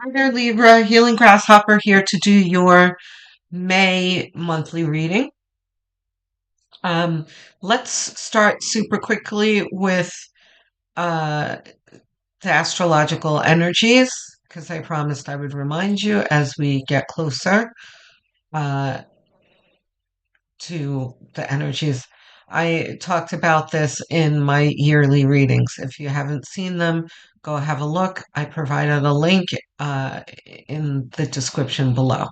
Hi there, Libra. Healing Grasshopper here to do your May monthly reading. Um, let's start super quickly with uh, the astrological energies, because I promised I would remind you as we get closer uh, to the energies. I talked about this in my yearly readings. If you haven't seen them, go have a look. I provided a link in the description below.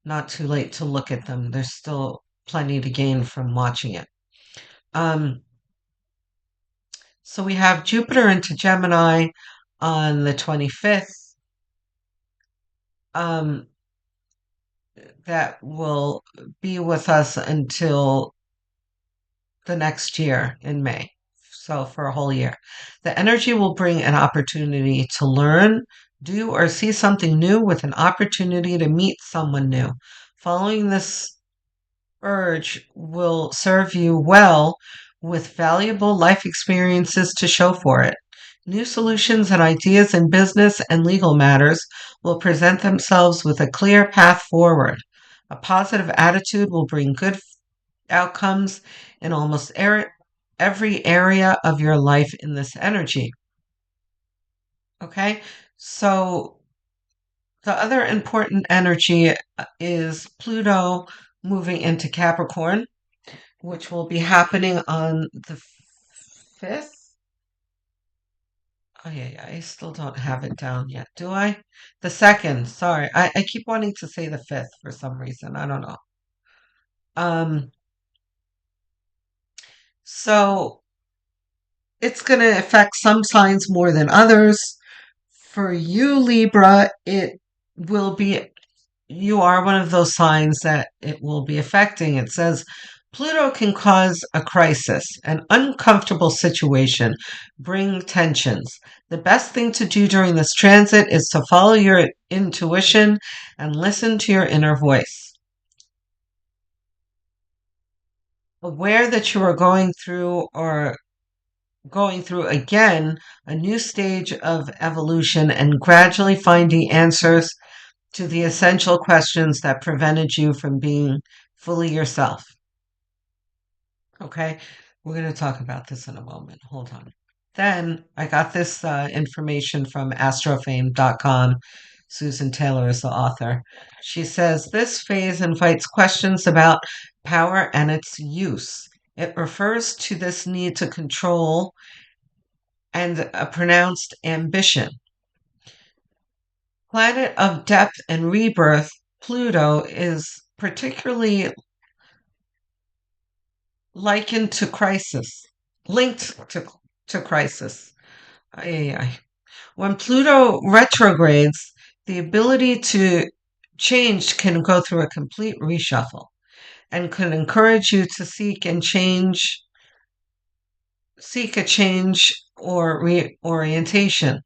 Not too late to look at them. There's still plenty to gain from watching it. Um, so we have Jupiter into Gemini on the 25th. Um, that will be with us until the next year in May. So for a whole year. The energy will bring an opportunity to learn, do, or see something new with an opportunity to meet someone new. Following this urge will serve you well with valuable life experiences to show for it. New solutions and ideas in business and legal matters will present themselves with a clear path forward. A positive attitude will bring good outcomes in almost every area of your life in this energy. Okay, so the other important energy is Pluto moving into Capricorn, which will be happening on the 5th. Oh, yeah, I still don't have it down yet, do I? The 2nd, sorry. I keep wanting to say the 5th for some reason. I don't know. Um, so it's going to affect some signs more than others. For you, Libra, it will be, you are one of those signs that it will be affecting. It says Pluto can cause a crisis, an uncomfortable situation, bring tensions. The best thing to do during this transit is to follow your intuition and listen to your inner voice. Aware that you are going through again a new stage of evolution and gradually finding answers to the essential questions that prevented you from being fully yourself. Okay, we're going to talk about this in a moment. Hold on. Then I got this information from astrofame.com. Susan Taylor is the author. She says this phase invites questions about power and its use. It refers to this need to control and a pronounced ambition. Planet of depth and rebirth, Pluto is particularly likened to crisis, linked to crisis. Ay, ay, ay. When Pluto retrogrades, the ability to change can go through a complete reshuffle and can encourage you to seek a change or reorientation.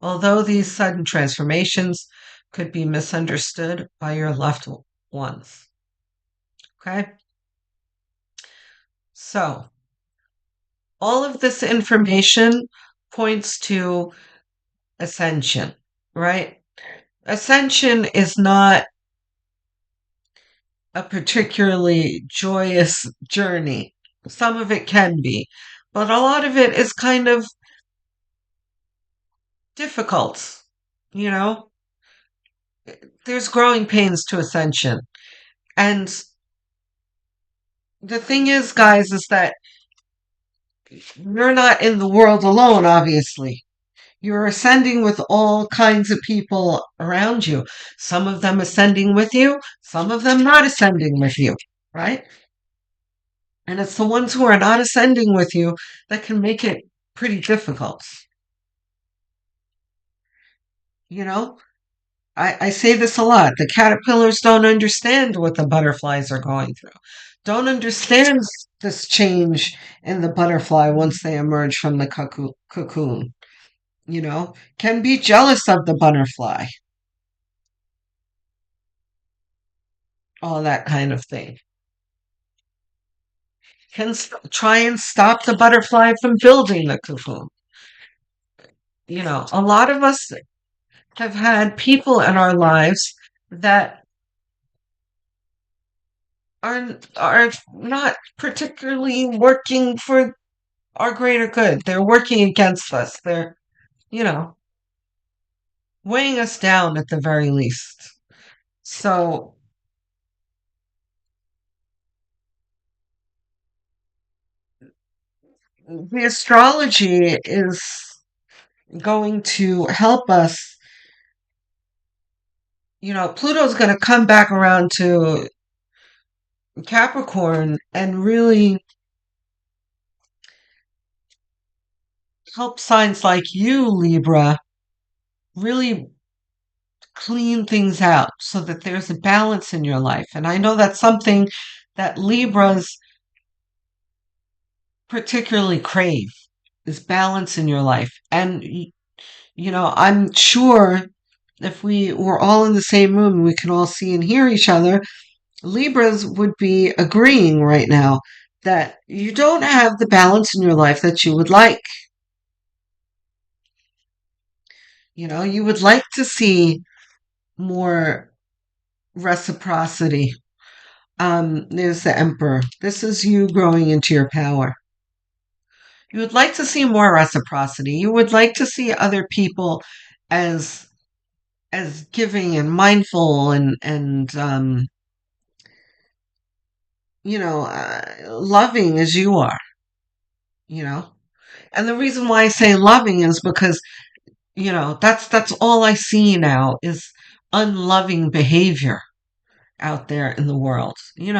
Although these sudden transformations could be misunderstood by your loved ones. Okay? So, all of this information points to ascension, right? Ascension is not a particularly joyous journey. Some of it can be, but a lot of it is kind of difficult. You know, there's growing pains to ascension. And the thing is, guys, is that you're not in the world alone, obviously. You're ascending with all kinds of people around you. Some of them ascending with you, some of them not ascending with you, right? And it's the ones who are not ascending with you that can make it pretty difficult. You know, I say this a lot. The caterpillars don't understand what the butterflies are going through, don't understand this change in the butterfly once they emerge from the cocoon. Can be jealous of the butterfly, all that kind of thing. Can try and stop the butterfly from building the cocoon. A lot of us have had people in our lives that are not particularly working for our greater good. They're working against us. They're, you know, weighing us down at the very least. So the astrology is going to help us. Pluto's going to come back around to Capricorn and really help signs like you, Libra, really clean things out so that there's a balance in your life. And I know that's something that Libras particularly crave is balance in your life. And, I'm sure if we were all in the same room, we can all see and hear each other. Libras would be agreeing right now that you don't have the balance in your life that you would like. You would like to see more reciprocity. There's the Emperor. This is you growing into your power. You would like to see more reciprocity. You would like to see other people as giving and mindful and loving as you are. You know, and the reason why I say loving is because that's all I see now is unloving behavior out there in the world. You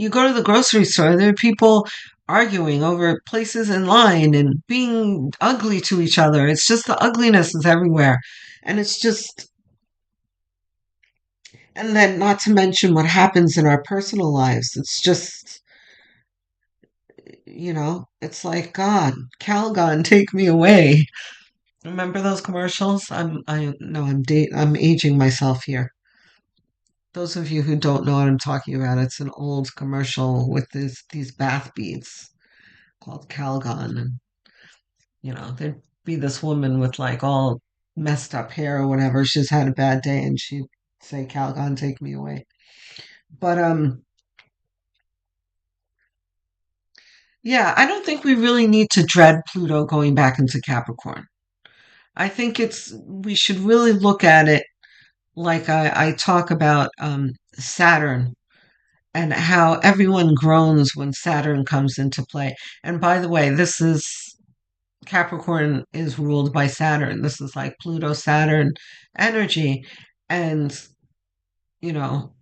go to the grocery store, there are people arguing over places in line and being ugly to each other. It's just the ugliness is everywhere. And it's just, and then not to mention what happens in our personal lives. It's just, it's like, God, Calgon, take me away. Remember those commercials? I no, I'm aging myself here. Those of you who don't know what I'm talking about, it's an old commercial with these bath beads called Calgon, and there'd be this woman with like all messed up hair or whatever. She's had a bad day, and she'd say, "Calgon, take me away." But yeah, I don't think we really need to dread Pluto going back into Capricorn. I think we should really look at it like I talk about Saturn and how everyone groans when Saturn comes into play. And by the way, this is Capricorn is ruled by Saturn. This is like Pluto Saturn energy. And, you know,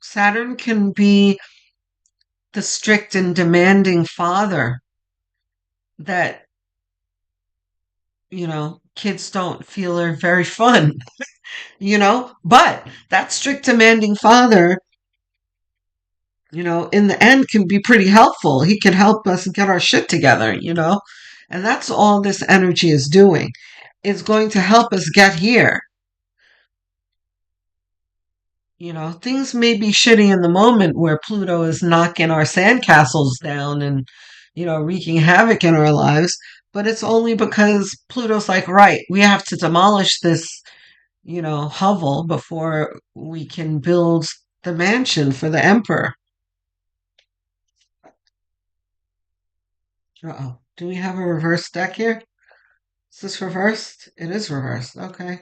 Saturn can be the strict and demanding father that, kids don't feel are very fun, but that strict demanding father in the end can be pretty helpful. He can help us get our shit together. And that's all this energy is doing. It's going to help us get here. Things may be shitty in the moment where Pluto is knocking our sandcastles down and, wreaking havoc in our lives, but it's only because Pluto's like, right, we have to demolish this, hovel before we can build the mansion for the emperor. Uh-oh. Do we have a reverse deck here? Is this reversed? It is reversed. Okay.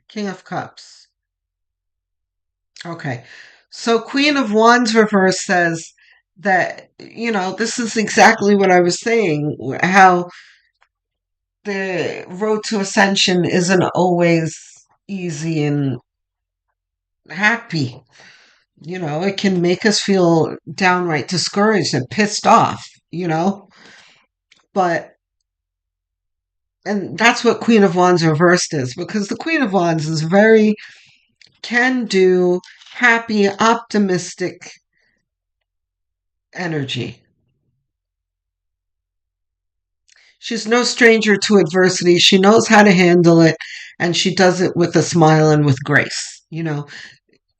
King of Cups. Okay. So Queen of Wands reverse says that, this is exactly what I was saying, how the road to ascension isn't always easy and happy. It can make us feel downright discouraged and pissed off, but and that's what Queen of Wands reversed is, because the Queen of Wands is very can do, happy, optimistic energy. She's no stranger to adversity. She knows how to handle it, and she does it with a smile and with grace.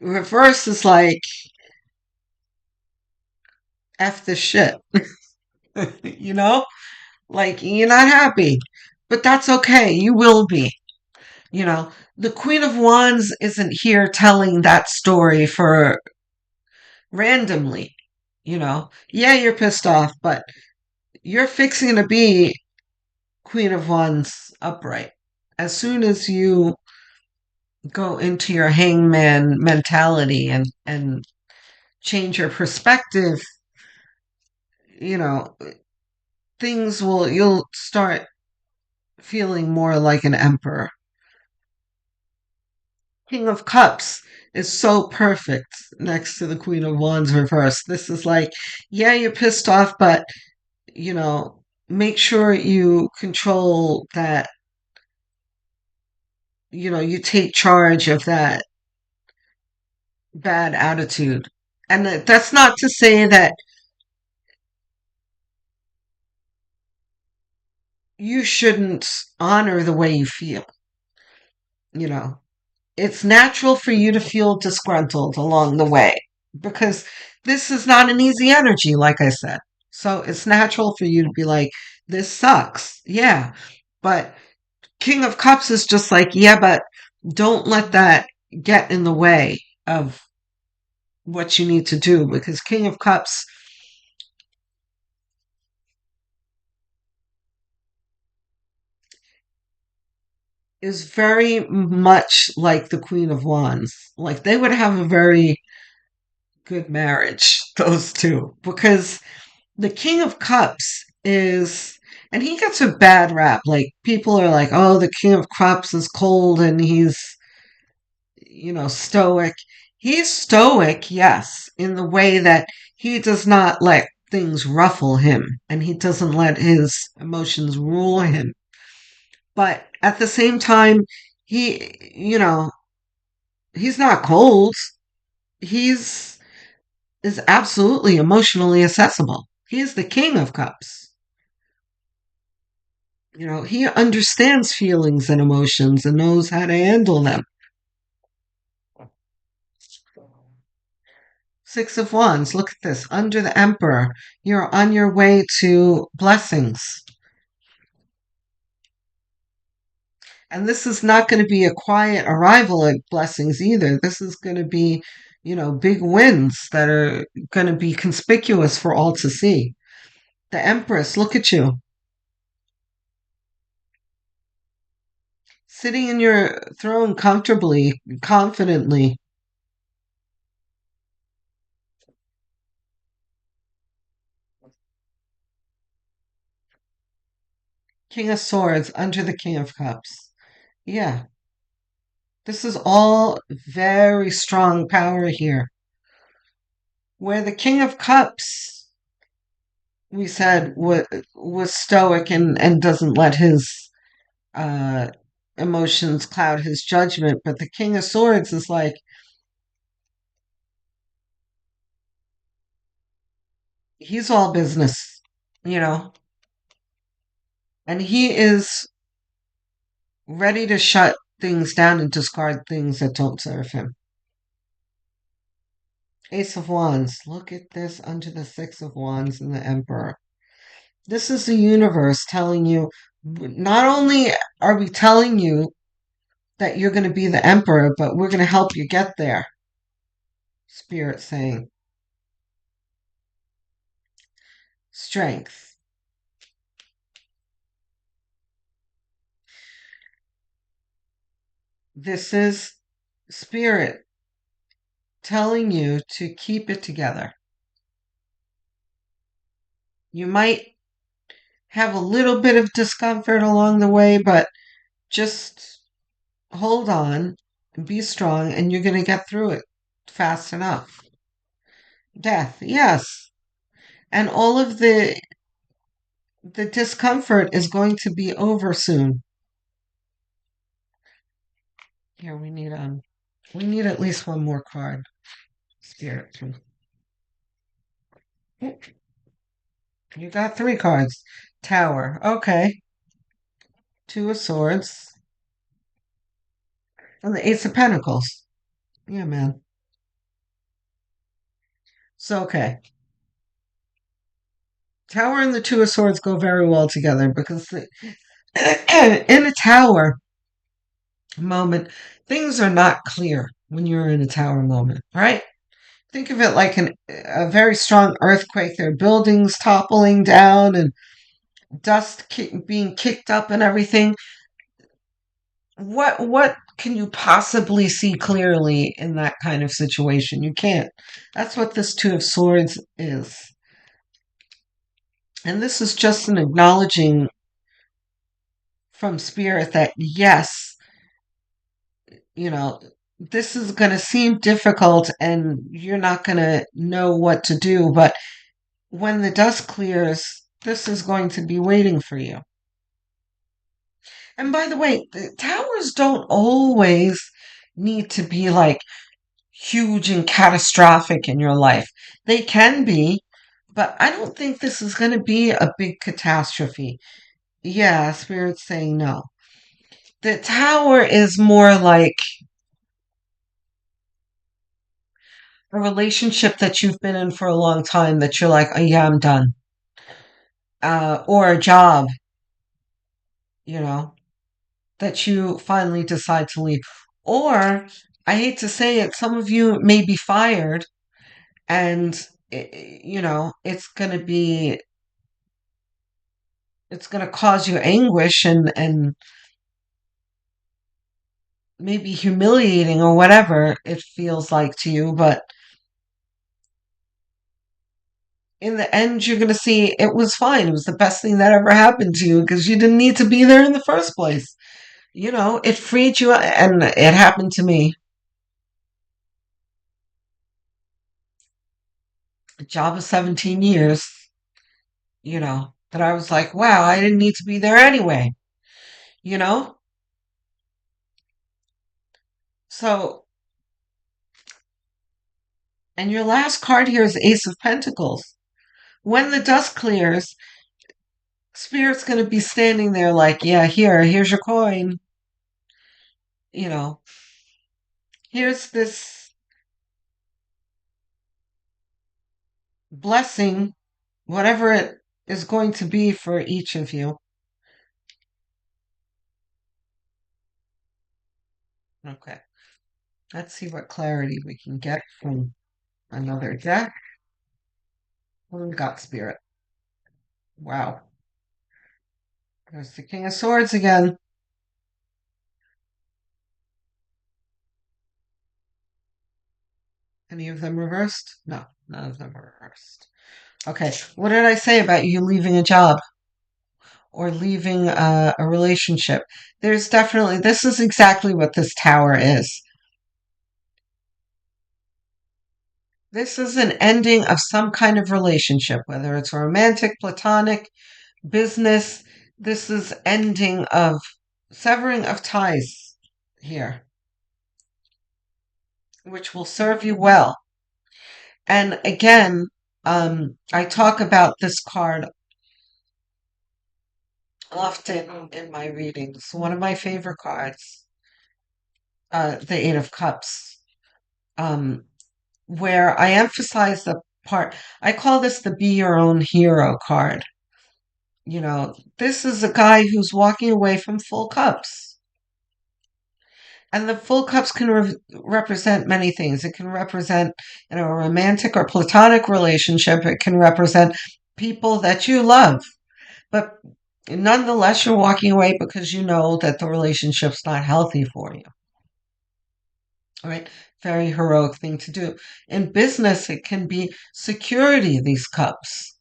Reverse is like, F the shit, you know? Like, you're not happy, but that's okay. You will be. You know, the Queen of Wands isn't here telling that story for randomly. Yeah, you're pissed off, but you're fixing to be Queen of Wands upright. As soon as you go into your hangman mentality and change your perspective, you know, you'll start feeling more like an emperor. King of Cups is so perfect next to the Queen of Wands reverse. This is like, yeah, you're pissed off, but, you know, make sure you control that, you take charge of that bad attitude. And that's not to say that you shouldn't honor the way you feel. You know, it's natural for you to feel disgruntled along the way because this is not an easy energy, like I said. So it's natural for you to be like, this sucks. Yeah. But King of Cups is just like, yeah, but don't let that get in the way of what you need to do because King of Cups is very much like the Queen of Wands. Like they would have a very good marriage, those two, because the King of Cups is, and he gets a bad rap. Like people are like, oh, the King of Cups is cold and he's, stoic. He's stoic, yes, in the way that he does not let things ruffle him and he doesn't let his emotions rule him. But at the same time, he's not cold. He's is absolutely emotionally accessible. He is the King of Cups. He understands feelings and emotions and knows how to handle them. Six of Wands, look at this. Under the Emperor, you're on your way to blessings. And this is not going to be a quiet arrival at blessings either. This is going to be, big wins that are going to be conspicuous for all to see. The Empress, look at you. Sitting in your throne comfortably, confidently. King of Swords under the King of Cups. Yeah, this is all very strong power here. Where the King of Cups, we said, was stoic and doesn't let his uh, emotions cloud his judgment. But the King of Swords is like, he's all business, you know, and he is ready to shut things down and discard things that don't serve him. Ace of Wands. Look at this under the Six of Wands and the Emperor. This is the universe telling you, not only are we telling you that you're going to be the emperor, but we're going to help you get there. Spirit saying, strength. This is spirit telling you to keep it together. You might have a little bit of discomfort along the way, but just hold on and be strong, and you're going to get through it fast enough. Death, yes. And all of the discomfort is going to be over soon. Here we need at least one more card. Spirit. You got three cards. Tower. Okay. Two of Swords. And the Ace of Pentacles. Yeah, man. So okay. Tower and the Two of Swords go very well together because in a tower moment, things are not clear when you're in a tower moment, right? Think of it like a very strong earthquake. There are buildings toppling down and being kicked up and everything. What can you possibly see clearly in that kind of situation? You can't. That's what this Two of Swords is. And this is just an acknowledging from spirit that yes, you know, this is going to seem difficult and you're not going to know what to do, but when the dust clears, this is going to be waiting for you. And by the way, the towers don't always need to be like huge and catastrophic in your life. They can be, but I don't think this is going to be a big catastrophe. Yeah, Spirit's saying no. The tower is more like a relationship that you've been in for a long time that you're like, oh yeah, I'm done. Or a job, you know, that you finally decide to leave. Or, I hate to say it, some of you may be fired and, it's going to cause you anguish and maybe humiliating or whatever it feels like to you. But in the end, you're going to see it was fine. It was the best thing that ever happened to you because you didn't need to be there in the first place. It freed you, and it happened to me. A job of 17 years, that I was like, wow, I didn't need to be there anyway, you know? So, and your last card here is Ace of Pentacles. When the dust clears, Spirit's going to be standing there like, yeah, here's your coin. You know, here's this blessing, whatever it is going to be for each of you. Okay, let's see what clarity we can get from another deck. What do we got, Spirit? Wow. There's the King of Swords again. Any of them reversed? No, none of them are reversed. Okay, what did I say about you leaving a job or leaving a relationship? This is exactly what this tower is. This is an ending of some kind of relationship, whether it's romantic, platonic, business. This is ending of severing of ties here, which will serve you well. And again, I talk about this card often in my readings. One of my favorite cards, the Eight of Cups, um, where I emphasize the part, I call this the Be Your Own Hero card. This is a guy who's walking away from full cups. And the full cups can represent many things. It can represent, a romantic or platonic relationship. It can represent people that you love. But nonetheless, you're walking away because you know that the relationship's not healthy for you. All right? Very heroic thing to do. In business, it can be security, these cups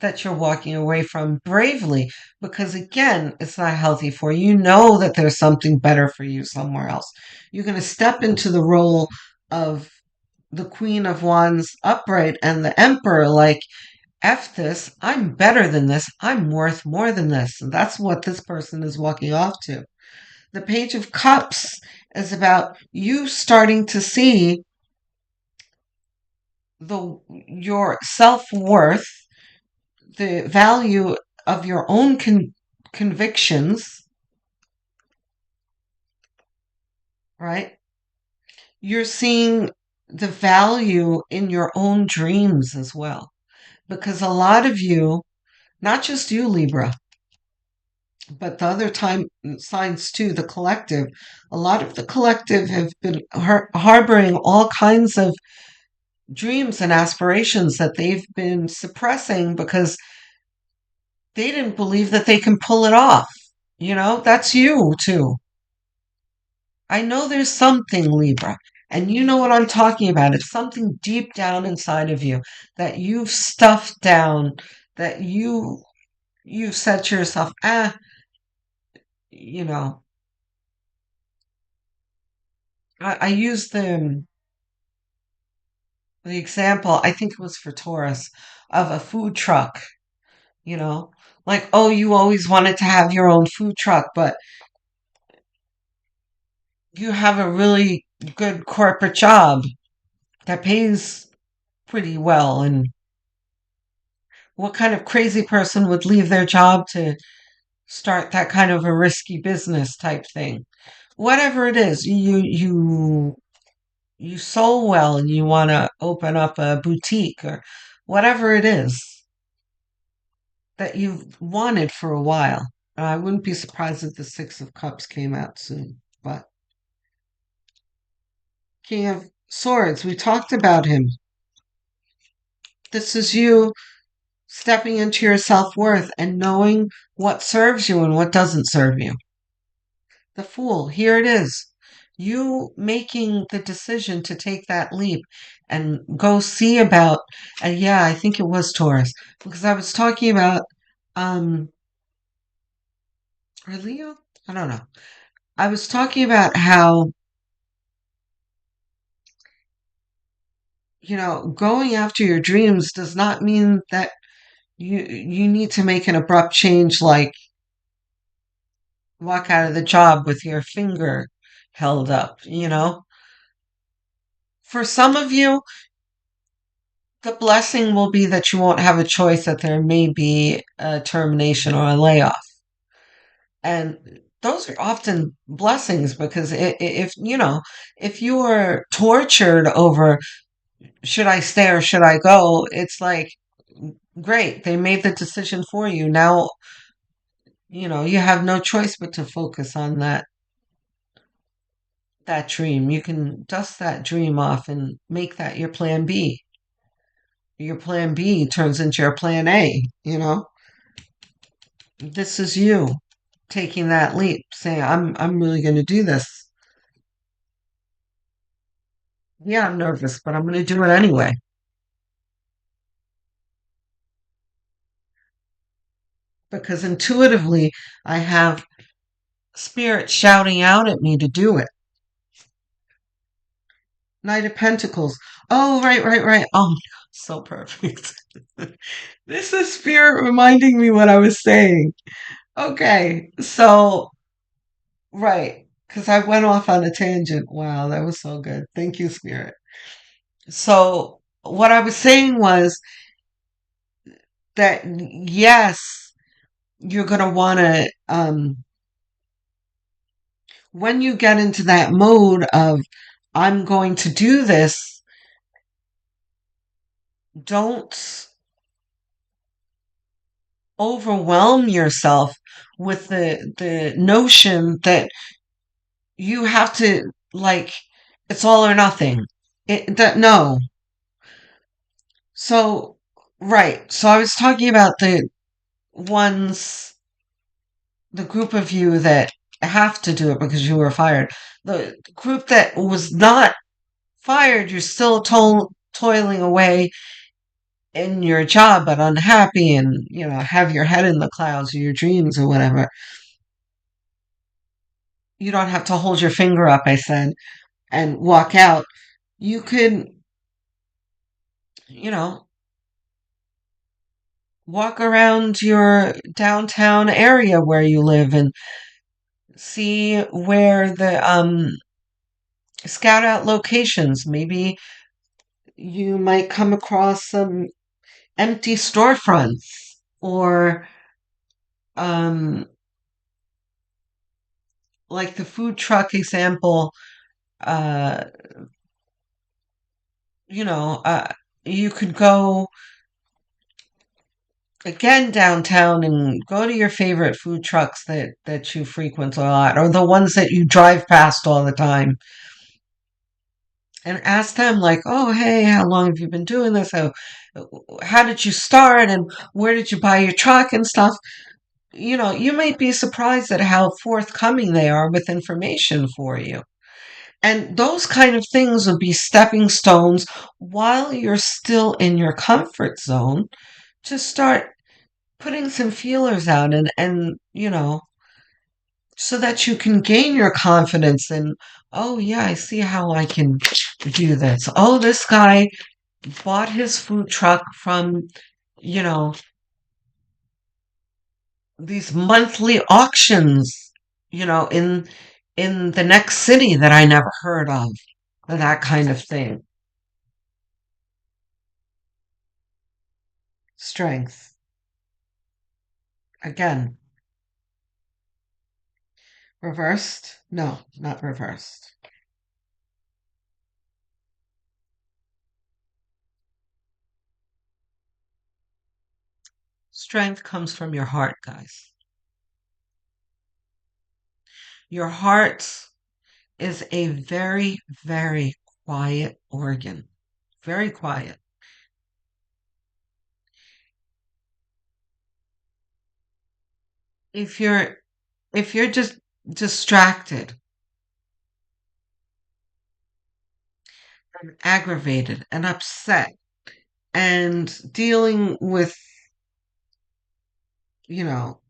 that you're walking away from bravely because again it's not healthy for you. You know that there's something better for you somewhere else. You're going to step into the role of the Queen of Wands upright and the Emperor like, F this, I'm better than this, I'm worth more than this. And that's what this person is walking off to. The Page of Cups is about you starting to see your self-worth, the value of your own convictions, right? You're seeing the value in your own dreams as well. Because a lot of you Not just you, Libra, but the other time signs too, the collective. A lot of the collective have been harboring all kinds of dreams and aspirations that they've been suppressing because they didn't believe that they can pull it off. That's you too. I know there's something, Libra, and you know what I'm talking about. It's something deep down inside of you that you've stuffed down, that you've said to yourself, you know, I use the example, I think it was for Taurus, of a food truck, you know, like, oh, you always wanted to have your own food truck, but you have a really good corporate job that pays pretty well. And what kind of crazy person would leave their job to start that kind of a risky business type thing? Whatever it is, you sew well and you want to open up a boutique or whatever it is that you've wanted for a while. I wouldn't be surprised if the Six of Cups came out soon. But King of Swords, we talked about him. This is you stepping into your self worth and knowing what serves you and what doesn't serve you. The Fool, here it is. You making the decision to take that leap and go see about, yeah, I think it was Taurus, because I was talking about, um, or Leo? I don't know. I was talking about how, going after your dreams does not mean that you need to make an abrupt change like walk out of the job with your finger held up. For some of you, the blessing will be that you won't have a choice, that there may be a termination or a layoff. And those are often blessings because if you are tortured over should I stay or should I go, it's like, great, they made the decision for you. Now, you have no choice but to focus on that dream. You can dust that dream off and make that your plan B. Your plan B turns into your plan A. This is you taking that leap, saying, I'm really going to do this. Yeah, I'm nervous, but I'm going to do it anyway because intuitively I have spirit shouting out at me to do it. Knight of Pentacles. Oh, right, right, right. Oh, my God, so perfect. This is spirit reminding me what I was saying. Okay, so, right, because I went off on a tangent. Wow, that was so good. Thank you, spirit. So, what I was saying was that, yes, you're going to want to, when you get into that mode of, I'm going to do this, don't overwhelm yourself with the notion that you have to, like, it's all or nothing. No. So, right. So I was talking about ones the group of you that have to do it because you were fired. The group that was not fired, you're still toiling away in your job but unhappy and have your head in the clouds or your dreams or whatever. You don't have to hold your finger up, I said, and walk out. You could, you know, walk around your downtown area where you live and see where the scout out locations. Maybe you might come across some empty storefronts or um like the food truck example, uh you know, uh you could go again downtown and go to your favorite food trucks that you frequent a lot, or the ones that you drive past all the time, and ask them like, "Oh, hey, how long have you been doing this? How did you start, and where did you buy your truck and stuff?" You might be surprised at how forthcoming they are with information for you. And those kind of things would be stepping stones while you're still in your comfort zone to start putting some feelers out, and so that you can gain your confidence and, oh yeah, I see how I can do this. Oh, this guy bought his food truck from, you know, these monthly auctions, in the next city that I never heard of, that kind of thing. Strength. Again, reversed? No, not reversed. Strength comes from your heart, guys. Your heart is a very, very quiet organ. Very quiet. If you're just distracted and aggravated and upset and dealing with, you know,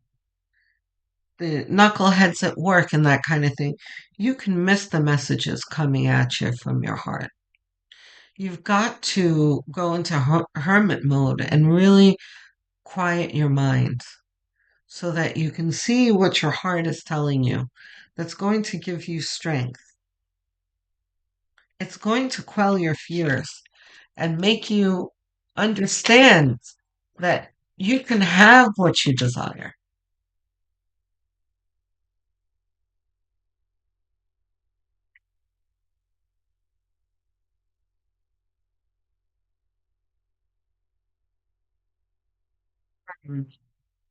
the knuckleheads at work and that kind of thing, you can miss the messages coming at you from your heart. You've got to go into hermit mode and really quiet your mind so that you can see what your heart is telling you. That's going to give you strength. It's going to quell your fears and make you understand that you can have what you desire. Mm,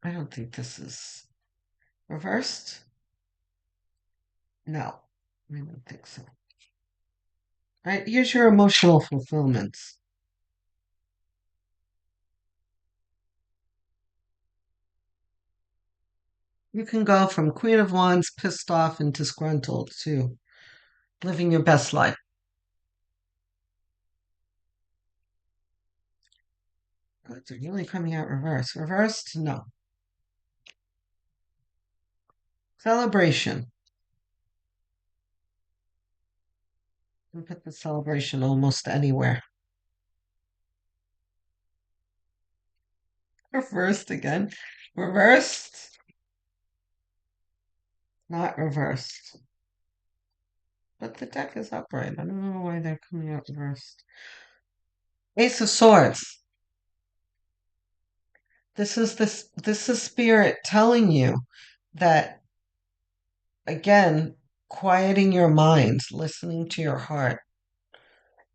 I don't think this is reversed. No, I don't think so. All right, here's your emotional fulfillments. You can go from Queen of Wands, pissed off, and disgruntled to living your best life. Good, they're really coming out reverse. Reversed? No. Celebration. You can put the celebration almost anywhere. Reversed again. Reversed? Not reversed. But the deck is upright. I don't know why they're coming out reversed. Ace of Swords. This is spirit telling you that, again, quieting your mind, listening to your heart,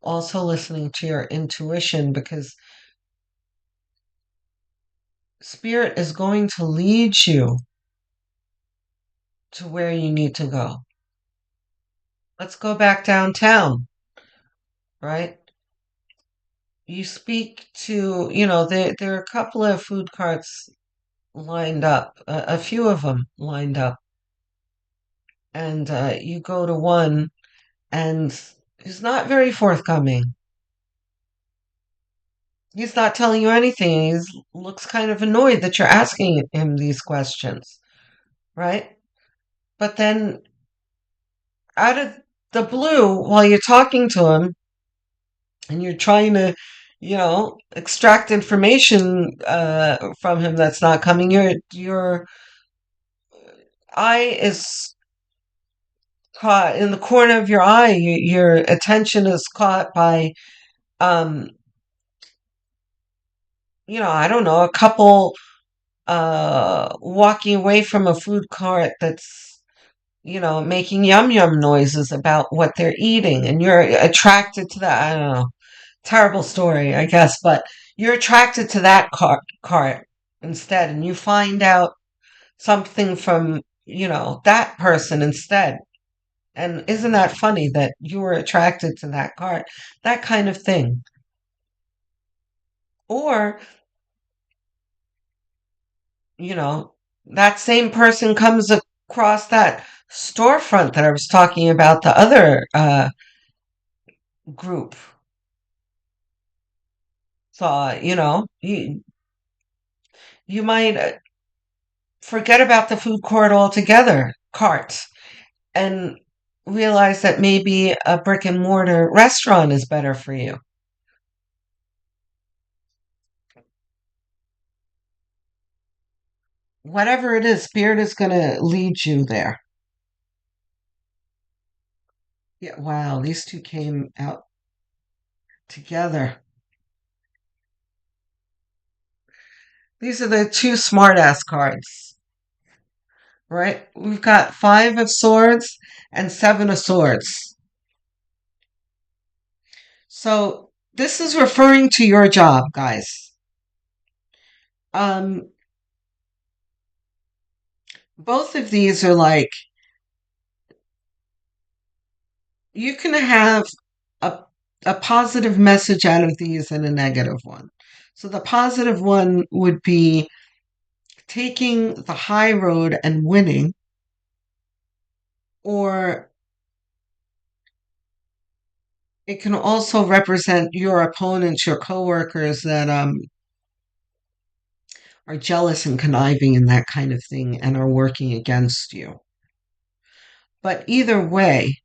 also listening to your intuition, because spirit is going to lead you to where you need to go. Let's go back downtown, right? You speak to, there are a couple of food carts lined up, a few of them lined up, and you go to one, and he's not very forthcoming. He's not telling you anything. He looks kind of annoyed that you're asking him these questions, right? But then, out of the blue, while you're talking to him and you're trying to, extract information from him that's not coming, your eye is caught in the corner of your eye. Your attention is caught by, um, I don't know, a couple walking away from a food cart that's, making yum yum noises about what they're eating, and you're attracted to that. I don't know. Terrible story, I guess, but you're attracted to that cart. instead, and you find out something from, that person instead. And isn't that funny that you were attracted to that card? That kind of thing. Or, you know, that same person comes across that storefront that I was talking about, the other group. So, you might forget about the food court altogether, cart, and realize that maybe a brick and mortar restaurant is better for you. Whatever it is, Spirit is going to lead you there. Yeah, wow, these two came out together. These are the two smartass cards, right? We've got Five of Swords and Seven of Swords. So this is referring to your job, guys. Um, both of these are like, you can have a, a positive message out of these and a negative one. So the positive one would be taking the high road and winning, or it can also represent your opponents, your coworkers that are jealous and conniving and that kind of thing and are working against you. But either way,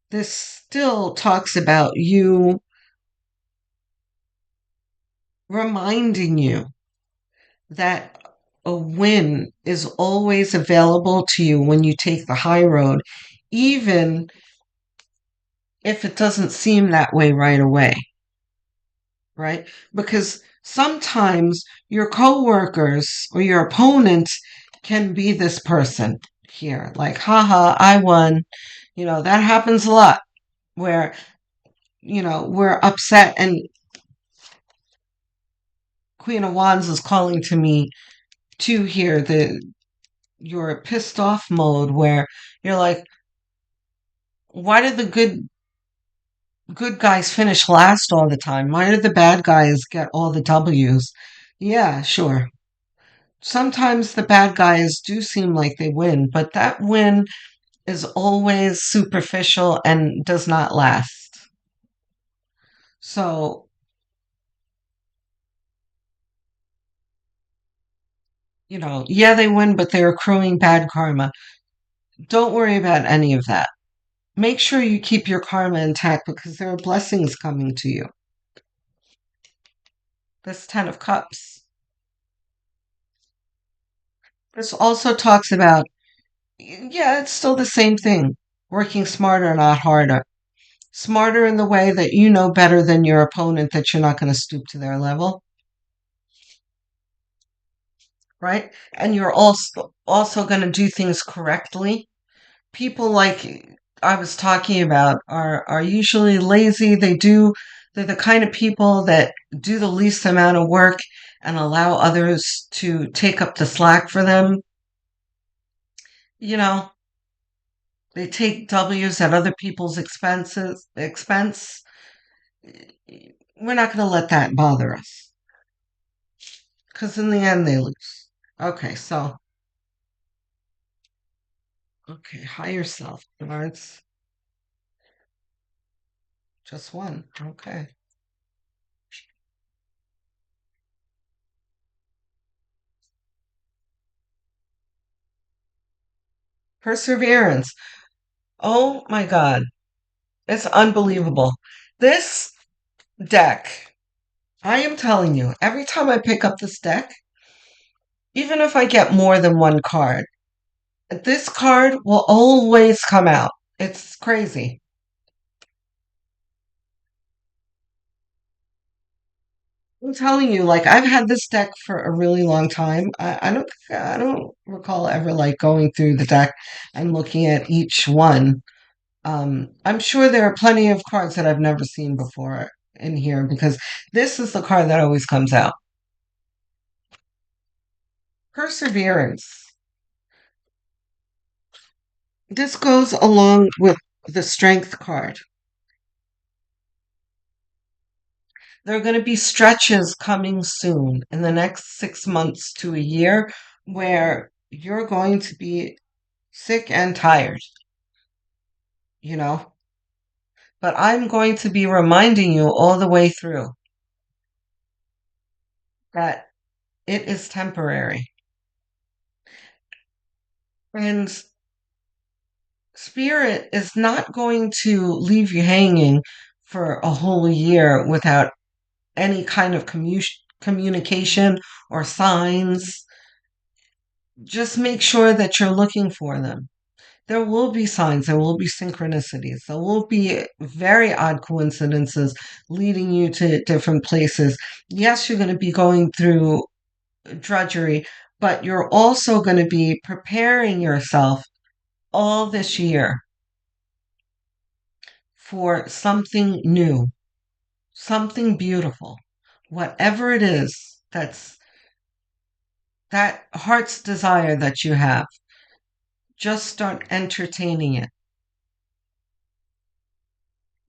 this still talks about you, reminding you that a win is always available to you when you take the high road, even if it doesn't seem that way right away, right? Because sometimes your coworkers or your opponents can be this person here, like, haha, I won. That happens a lot where, we're upset, and Queen of Wands is calling to me too here, you're pissed off mode where you're like, why did the good guys finish last all the time? Why did the bad guys get all the W's? Yeah, sure. Sometimes the bad guys do seem like they win, but that win is always superficial and does not last. So, yeah, they win, but they're accruing bad karma. Don't worry about any of that. Make sure you keep your karma intact because there are blessings coming to you. This Ten of Cups. This also talks about, yeah, it's still the same thing. Working smarter, not harder. Smarter in the way that you know better than your opponent that you're not going to stoop to their level, right? And you're also going to do things correctly. People like I was talking about are usually lazy. They're the kind of people that do the least amount of work and allow others to take up the slack for them. You know, they take W's at other people's expense. We're not going to let that bother us because in the end they lose. Okay, so higher self cards. Just one. Okay. Perseverance. Oh my God. It's unbelievable. This deck, I am telling you, every time I pick up this deck, even if I get more than one card, this card will always come out. It's crazy. I'm telling you, like I've had this deck for a really long time. I don't recall ever like going through the deck and looking at each one. I'm sure there are plenty of cards that I've never seen before in here because this is the card that always comes out. Perseverance. This goes along with the Strength card. There are going to be stretches coming soon in the next 6 months to a year where you're going to be sick and tired, you know? But I'm going to be reminding you all the way through that it is temporary. And spirit is not going to leave you hanging for a whole year without any kind of communication or signs. Just make sure that you're looking for them. There will be signs, there will be synchronicities, there will be very odd coincidences leading you to different places. Yes, you're going to be going through drudgery, but you're also going to be preparing yourself all this year for something new, something beautiful, whatever it is that's that heart's desire that you have. Just start entertaining it,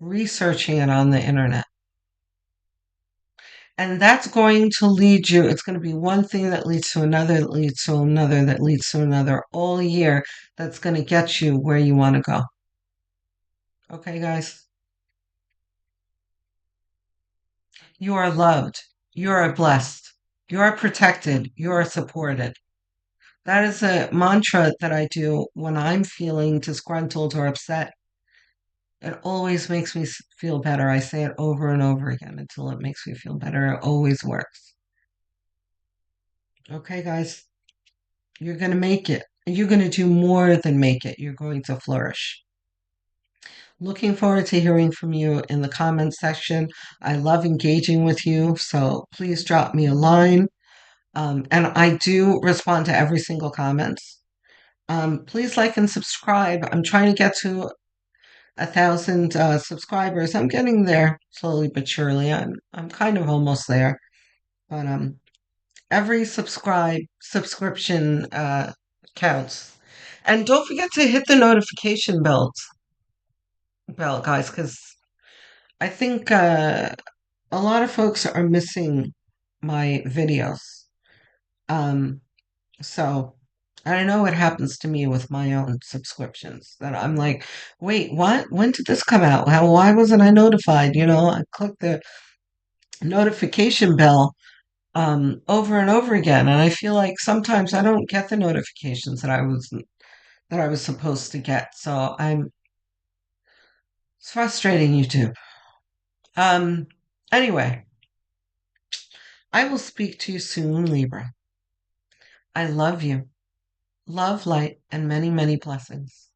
researching it on the internet. And that's going to lead you, it's going to be one thing that leads to another, that leads to another, that leads to another all year that's going to get you where you want to go. Okay, guys? You are loved. You are blessed. You are protected. You are supported. That is a mantra that I do when I'm feeling disgruntled or upset. It always makes me feel better. I say it over and over again until it makes me feel better. It always works. Okay, guys? You're going to make it. You're going to do more than make it. You're going to flourish. Looking forward to hearing from you in the comments section. I love engaging with you, so please drop me a line. And I do respond to every single comment. Please like and subscribe. I'm trying to get to 1,000 subscribers. I'm getting there slowly but surely. I'm kind of almost there. But every subscription counts. And don't forget to hit the notification bell, guys, because I think a lot of folks are missing my videos. Um, so I don't know what happens to me with my own subscriptions. That I'm like, wait, what? When did this come out? Why wasn't I notified? I click the notification bell over and over again, and I feel like sometimes I don't get the notifications that I was supposed to get. So it's frustrating, YouTube. Um, anyway, I will speak to you soon, Libra. I love you. Love, light, and many, many blessings.